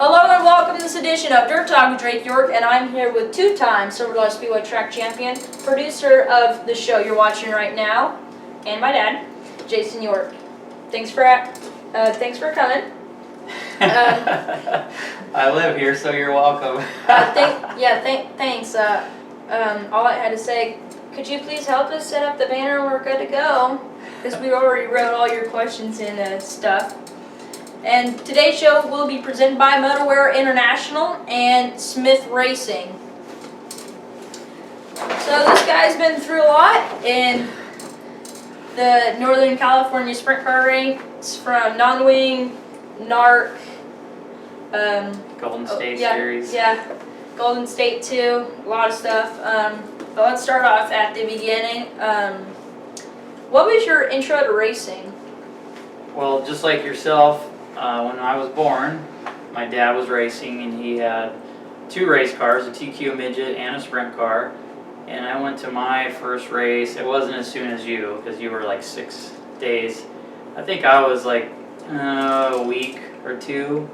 Hello and welcome to this edition of Dirt Talk with Drake York, and I'm here with two-time Silver Speedway track champion, producer of the show you're watching right now, and my dad, Jason York. Thanks for coming. I live here, so you're welcome. Thanks. All I had to say, could you please help us set up the banner and we're good to go? Because we already wrote all your questions and stuff. And today's show will be presented by Motorwear International and Smith Racing. So this guy's been through a lot in the Northern California sprint car ranks, from non-wing, NARC, Golden State Series. Yeah, Golden State too, a lot of stuff. But let's start off at the beginning. What was your intro to racing? Well, just like yourself, when I was born, my dad was racing and he had two race cars, a TQ midget and a sprint car. And I went to my first race. It wasn't as soon as you, because you were like 6 days. I think I was like a week or two.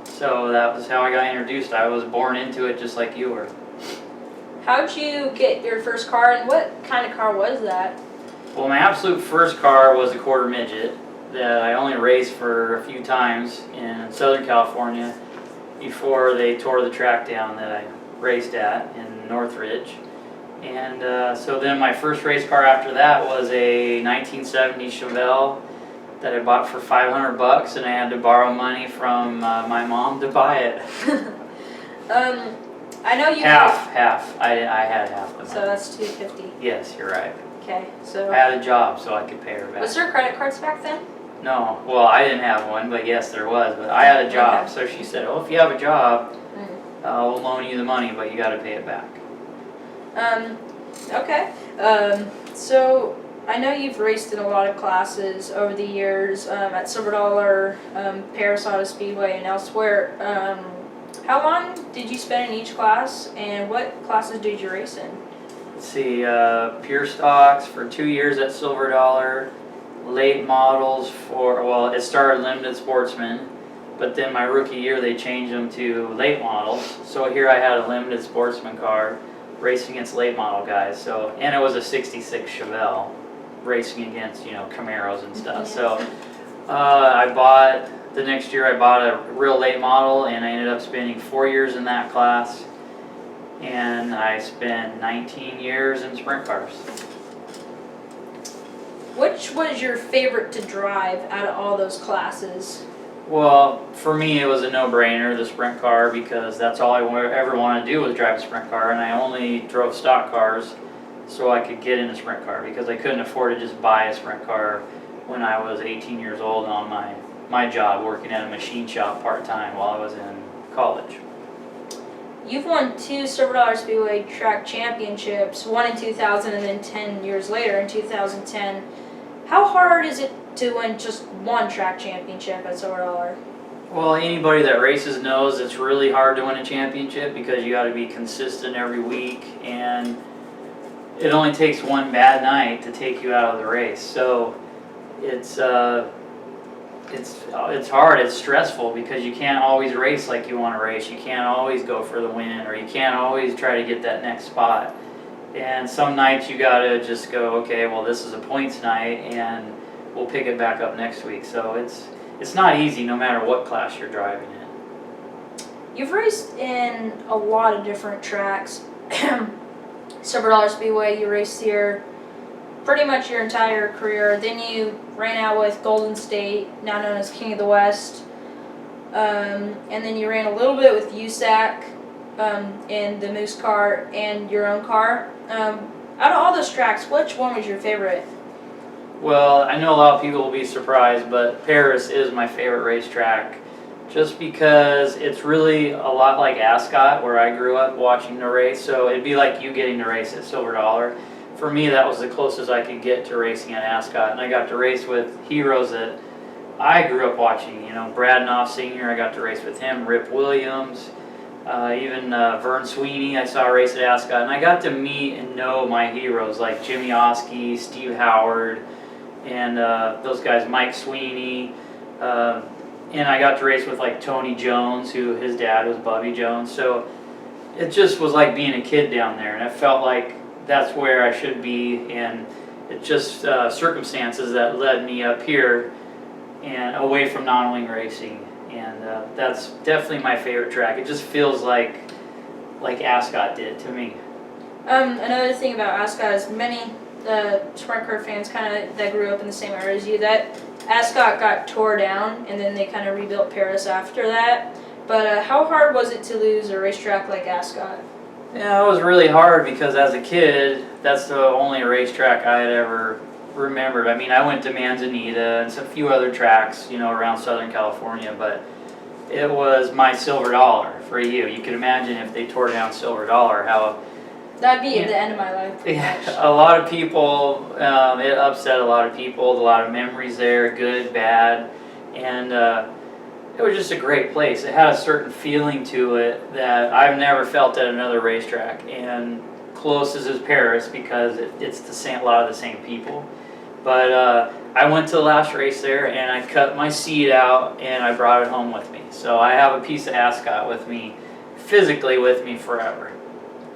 So that was how I got introduced. I was born into it just like you were. How'd you get your first car, and what kind of car was that? Well, my absolute first car was a quarter midget that I only raced for a few times in Southern California before they tore the track down that I raced at in Northridge. And so then my first race car after that was a 1970 Chevelle that I bought for $500, and I had to borrow money from my mom to buy it. I know you half. I had half the money. So that's $250. Yes, you're right. Okay, so I had a job so I could pay her back. Was there credit cards back then? No, well, I didn't have one, but yes, there was. But I had a job, okay. So she said, "Oh, if you have a job, we'll loan you the money, but you got to pay it back." Okay. So I know you've raced in a lot of classes over the years, at Silver Dollar, Paris Auto Speedway, and elsewhere. How long did you spend in each class, and what classes did you race in? Let's see, pure stocks for 2 years at Silver Dollar, late models for, well, it started limited sportsman, but then my rookie year they changed them to late models. So here I had a limited sportsman car racing against late model guys. So, and it was a 66 Chevelle racing against, Camaros and stuff. So the next year I bought a real late model, and I ended up spending 4 years in that class. And I spent 19 years in sprint cars. Which was your favorite to drive out of all those classes? Well, for me it was a no-brainer, the sprint car, because that's all I ever wanted to do was drive a sprint car, and I only drove stock cars so I could get in a sprint car, because I couldn't afford to just buy a sprint car when I was 18 years old on my job working at a machine shop part-time while I was in college. You've won 2 Silver Dollar Speedway track championships, one in 2000 and then 10 years later in 2010. How hard is it to win just one track championship at Silver Dollar? Well, anybody that races knows it's really hard to win a championship, because you got to be consistent every week, and it only takes one bad night to take you out of the race. So it's hard, it's stressful, because you can't always race like you want to race. You can't always go for the win, or you can't always try to get that next spot. And some nights you got to just go, okay, well, this is a points night, and we'll pick it back up next week. So it's not easy no matter what class you're driving in. You've raced in a lot of different tracks. Silver Dollar Speedway, you raced here pretty much your entire career. Then you ran out with Golden State, now known as King of the West. And then you ran a little bit with USAC in the Moose car and your own car. Out of all those tracks, which one was your favorite? Well, I know a lot of people will be surprised, but Paris is my favorite racetrack, just because it's really a lot like Ascot, where I grew up watching the race. So it'd be like you getting to race at Silver Dollar. For me, that was the closest I could get to racing at Ascot, and I got to race with heroes that I grew up watching. Brad Knopf Sr., I got to race with him, Rip Williams, even Vern Sweeney I saw race at Ascot, and I got to meet and know my heroes like Jimmy Oskey, Steve Howard, and those guys, Mike Sweeney, and I got to race with like Tony Jones, who his dad was Bubby Jones. So it just was like being a kid down there, and I felt like that's where I should be. And it just circumstances that led me up here and away from non-wing racing, and that's definitely my favorite track. It just feels like Ascot did to me. Another thing about Ascot is many sprint car fans that grew up in the same era as you, that Ascot got tore down and then they kind of rebuilt Paris after that. But how hard was it to lose a racetrack like Ascot? Yeah, it was really hard because as a kid, that's the only racetrack I had ever remembered. I mean, I went to Manzanita and a few other tracks, around Southern California, but it was my Silver Dollar for you. You could imagine if they tore down Silver Dollar, how... That'd be the end of my life, pretty much. A lot of people, it upset a lot of people, a lot of memories there, good, bad, and it was just a great place. It had a certain feeling to it that I've never felt at another racetrack, and closest is Paris because it's a lot of the same people. But I went to the last race there, and I cut my seat out, and I brought it home with me. So I have a piece of Ascot with me, physically with me forever.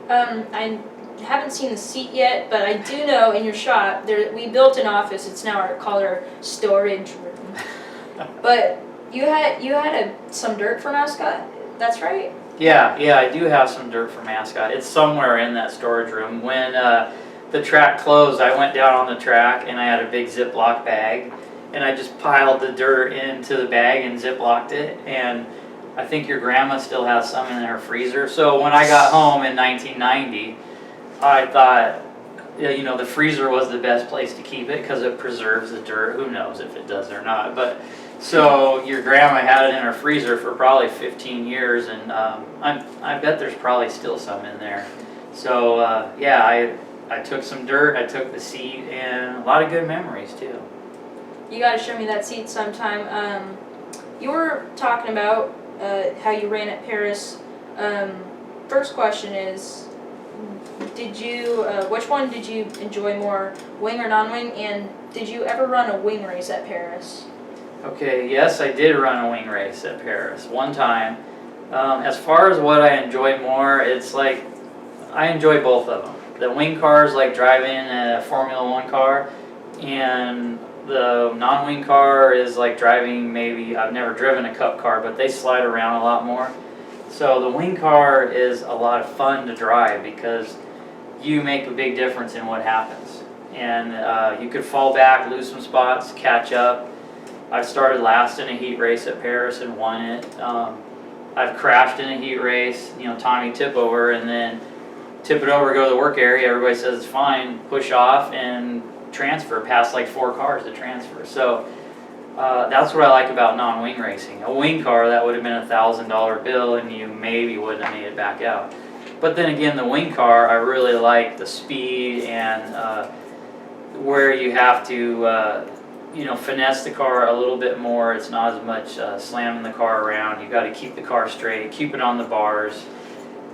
I haven't seen the seat yet, but I do know in your shop, we built an office. It's now called our storage room. But you had some dirt from Ascot, that's right? Yeah, I do have some dirt from Ascot. It's somewhere in that storage room. When the track closed, I went down on the track and I had a big Ziploc bag, and I just piled the dirt into the bag and Ziplocked it, and I think your grandma still has some in her freezer. So when I got home in 1990, I thought, the freezer was the best place to keep it because it preserves the dirt. Who knows if it does or not. But so your grandma had it in her freezer for probably 15 years, and I bet there's probably still some in there. So I took some dirt, I took the seat, and a lot of good memories too. You got to show me that seat sometime. You were talking about how you ran at Paris. First question is, which one did you enjoy more, wing or non-wing, and did you ever run a wing race at Paris? Okay, yes, I did run a wing race at Paris one time. As far as what I enjoy more, it's like I enjoy both of them. The wing car is like driving a Formula One car, and the non-wing car is like driving, maybe, I've never driven a cup car, but they slide around a lot more. So the wing car is a lot of fun to drive because you make a big difference in what happens. And you could fall back, lose some spots, catch up. I started last in a heat race at Paris and won it. I've crashed in a heat race, Tommy tip over, and then tip it over, go to the work area, everybody says it's fine, push off and transfer, past like 4 cars to transfer. So that's what I like about non-wing racing. A wing car, that would have been $1,000 bill and you maybe wouldn't have made it back out. But then again, the wing car, I really like the speed and where you have to finesse the car a little bit more. It's not as much slamming the car around. You got to keep the car straight, keep it on the bars.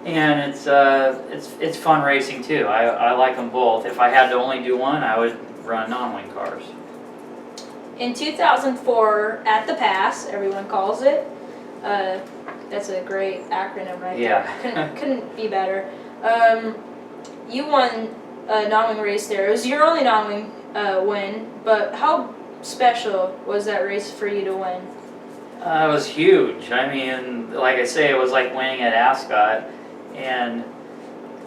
And it's fun racing too. I like them both. If I had to only do one, I would run non-wing cars. In 2004, at the Pass, everyone calls it. That's a great acronym right there. Couldn't be better. You won a non-wing race there. It was your only non-wing win, but how special was that race for you to win? It was huge. I mean, like I say, it was like winning at Ascot. And,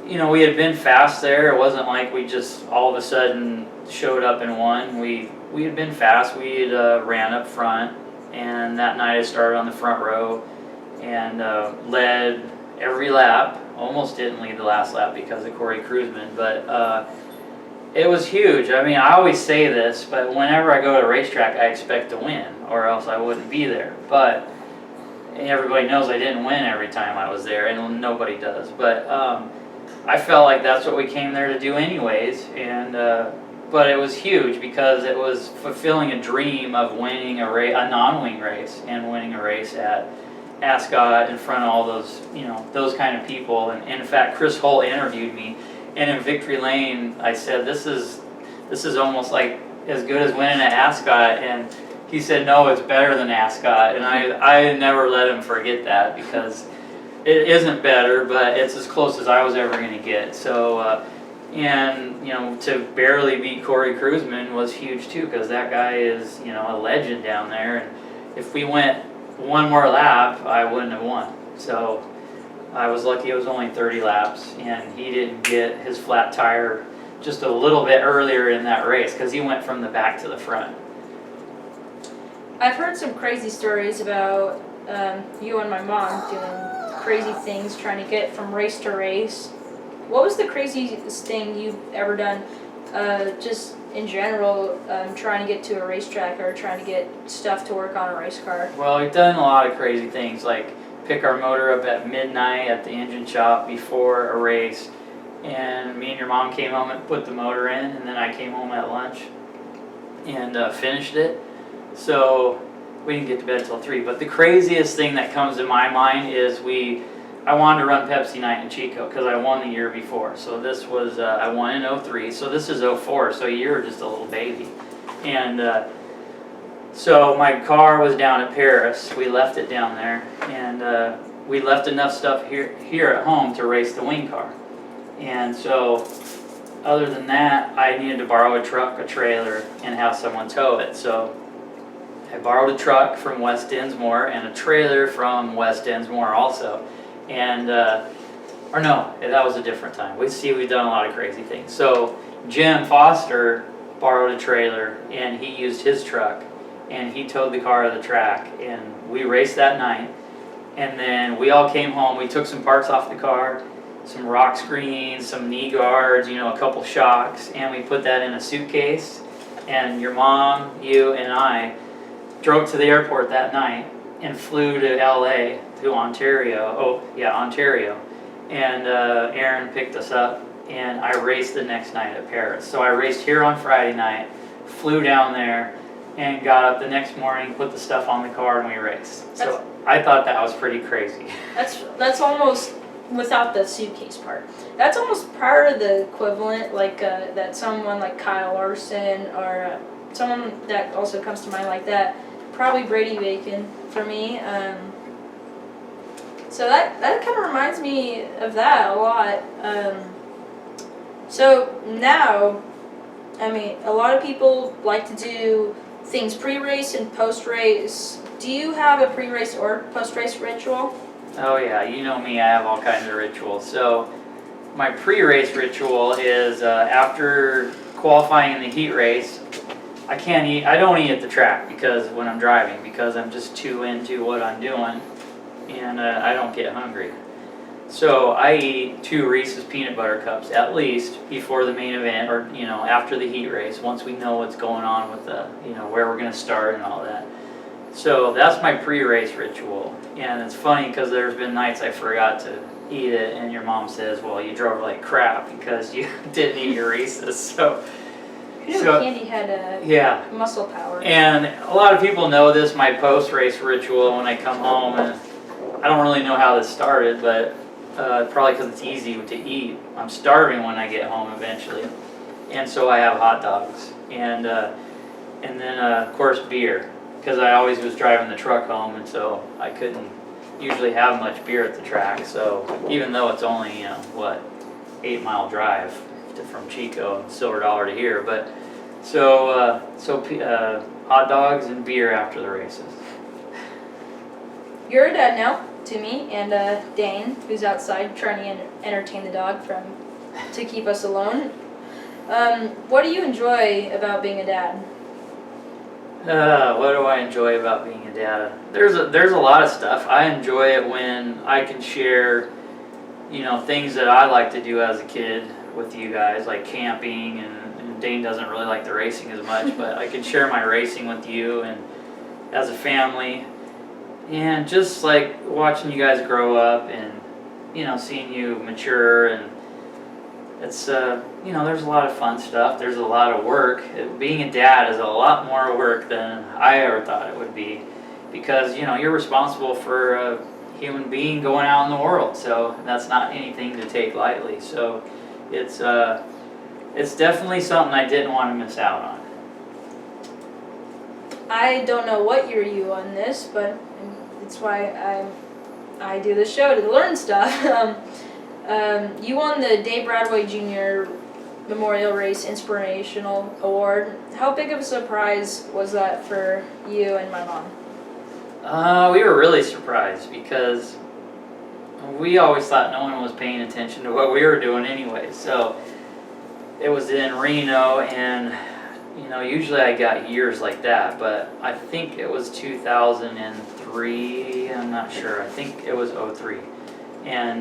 we had been fast there. It wasn't like we just all of a sudden showed up and won. We had been fast. We had ran up front. And that night I started on the front row and led every lap. Almost didn't lead the last lap because of Corey Kruzman. But it was huge. I mean, I always say this, but whenever I go to a racetrack, I expect to win, or else I wouldn't be there. But everybody knows I didn't win every time I was there, and nobody does. But I felt like that's what we came there to do anyways. And but it was huge because it was fulfilling a dream of winning a non-wing race and winning a race at Ascot in front of all those, those kind of people. And in fact, Chris Holt interviewed me. And in Victory Lane, I said, this is almost like as good as winning at Ascot. And he said, no, it's better than Ascot. And I never let him forget that, because it isn't better, but it's as close as I was ever going to get. So, and, you know, to barely beat Corey Kruisman was huge too, because that guy is, you know, a legend down there. And if we went one more lap, I wouldn't have won. So I was lucky it was only 30 laps, and he didn't get his flat tire just a little bit earlier in that race, because he went from the back to the front. I've heard some crazy stories about you and my mom doing crazy things trying to get from race to race. What was the craziest thing you've ever done, just in general, trying to get to a racetrack or trying to get stuff to work on a race car? Well, we've done a lot of crazy things, like pick our motor up at midnight at the engine shop before a race, and me and your mom came home and put the motor in, and then I came home at lunch and finished it. So we didn't get to bed until 3. But the craziest thing that comes to my mind is I wanted to run Pepsi Night in Chico because I won the year before. So this was, I won in 03, so this is 04, so you were just a little baby. And so my car was down at Paris. We left it down there, and we left enough stuff here at home to race the wing car. And so other than that, I needed to borrow a truck, a trailer, and have someone tow it. So I borrowed a truck from West Dinsmore and a trailer from West Dinsmore also. And, or no, that was a different time. We've done a lot of crazy things. So Jim Foster borrowed a trailer, and he used his truck, and he towed the car to the track, and we raced that night. And then we all came home. We took some parts off the car, some rock screens, some knee guards, you know, a couple shocks, and we put that in a suitcase. And your mom, you, and I drove to the airport that night and flew to LA, to Ontario. Ontario. And Aaron picked us up, and I raced the next night at Paris. So I raced here on Friday night, flew down there, and got up the next morning, put the stuff on the car, and we raced. So I thought that was pretty crazy. That's almost, without the suitcase part, that's almost part of the equivalent, like that someone like Kyle Larson or someone that also comes to mind like that, probably Brady Bacon for me. So that kind of reminds me of that a lot. So now, I mean, a lot of people like to do things pre-race and post-race. Do you have a pre-race or post-race ritual? Oh yeah, you know me, I have all kinds of rituals. So my pre-race ritual is after qualifying in the heat race, I don't eat at the track because when I'm driving, because I'm just too into what I'm doing, and I don't get hungry. So I eat 2 Reese's peanut butter cups at least before the main event, or you know, after the heat race, once we know what's going on with the, you know, where we're going to start and all that. So that's my pre-race ritual. And it's funny because there's been nights I forgot to eat it, and your mom says, well, you drove like crap because you didn't eat your Reese's. So candy had muscle power. And a lot of people know this, my post-race ritual when I come home, and I don't really know how this started, but probably because it's easy to eat. I'm starving when I get home eventually, and so I have hot dogs, and then of course beer, because I always was driving the truck home, and so I couldn't usually have much beer at the track. So even though it's only, you know, 8-mile drive from Chico and Silver Dollar to here, but so hot dogs and beer after the races. You're a dad now to me and Dane, who's outside trying to entertain the dog to keep us alone. What do you enjoy about being a dad? What do I enjoy about being a dad? There's a lot of stuff. I enjoy it when I can share, you know, things that I like to do as a kid with you guys, like camping, and Dane doesn't really like the racing as much, but I can share my racing with you and as a family, and just like watching you guys grow up and, you know, seeing you mature, and it's you know, there's a lot of fun stuff. There's a lot of work. Being a dad is a lot more work than I ever thought it would be, because, you know, you're responsible for a human being going out in the world, so that's not anything to take lightly. So it's definitely something I didn't want to miss out on. I don't know what year you won this, but it's why I do this show, to learn stuff. You won the Dave Bradway Jr. Memorial Race Inspirational Award. How big of a surprise was that for you and my mom? We were really surprised because we always thought no one was paying attention to what we were doing anyway. So it was in Reno, and usually I got years like that, but I think it was 2003. I'm not sure. I think it was 03, and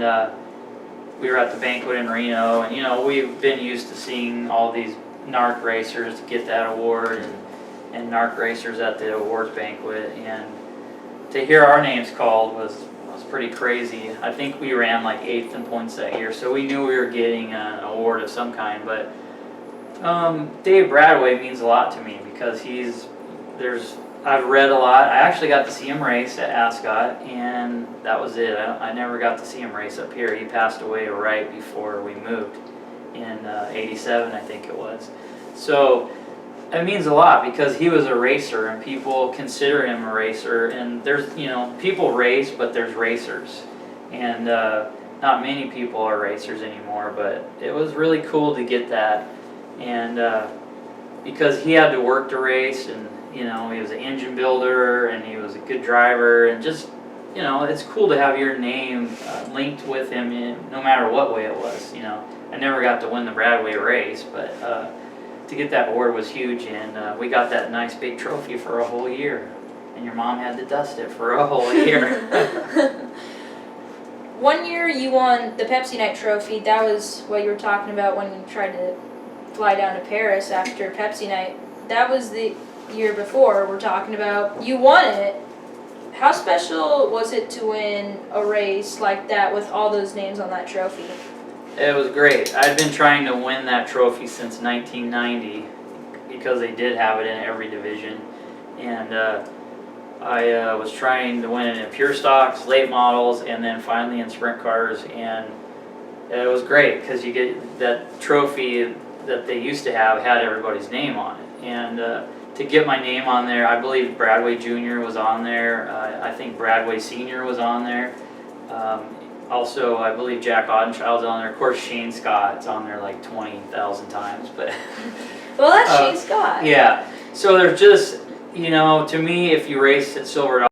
we were at the banquet in Reno, and we've been used to seeing all these NARC racers get that award, and NARC racers at the awards banquet, and to hear our names called was pretty crazy. I think we ran like 8th in points that year, so we knew we were getting an award of some kind. But Dave Bradway means a lot to me because I've read a lot. I actually got to see him race at Ascot, and that was it. I never got to see him race up here. He passed away right before we moved in '87, I think it was. So it means a lot because he was a racer, and people consider him a racer. And there's, people race, but there's racers, and not many people are racers anymore. But it was really cool to get that, and because he had to work to race, and he was an engine builder, and he was a good driver, and just it's cool to have your name linked with him in no matter what way it was. I never got to win the Bradway race, but to get that award was huge, and we got that nice big trophy for a whole year, and your mom had to dust it for a whole year. One year you won the Pepsi Night trophy. That was what you were talking about when you tried to fly down to Paris after Pepsi Night. That was the year before we're talking about. You won it. How special was it to win a race like that with all those names on that trophy? It was great. I'd been trying to win that trophy since 1990 because they did have it in every division, and I was trying to win it in pure stocks, late models, and then finally in sprint cars, and it was great because you get that trophy that they used to have had everybody's name on it, and to get my name on there, I believe Bradway Jr. was on there. I think Bradway Sr. was on there. Also, I believe Jack Audenchild's on there. Of course, Shane Scott's on there like 20,000 times. But well, that's Shane Scott. Yeah. So there's just, to me, if you race at Silver